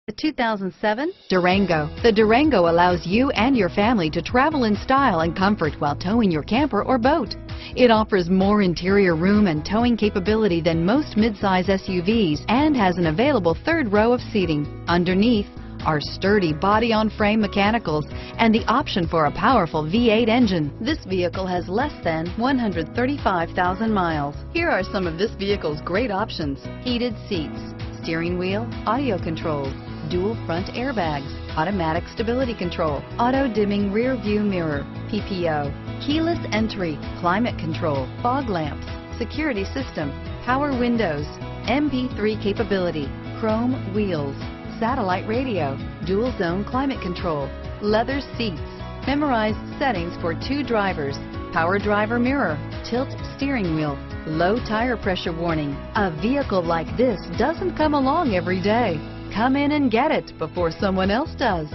The 2007 Durango. The Durango allows you and your family to travel in style and comfort while towing your camper or boat. It offers more interior room and towing capability than most midsize SUVs and has an available third row of seating. Underneath are sturdy body-on-frame mechanicals and the option for a powerful V8 engine. This vehicle has less than 135,000 miles. Here are some of this vehicle's great options: heated seats, steering wheel audio controls, dual front airbags, automatic stability control, auto-dimming rear view mirror, PPO, keyless entry, climate control, fog lamps, security system, power windows, MP3 capability, chrome wheels, satellite radio, dual zone climate control, leather seats, memorized settings for 2 drivers, power driver mirror, tilt steering wheel, low tire pressure warning. A vehicle like this doesn't come along every day. Come in and get it before someone else does.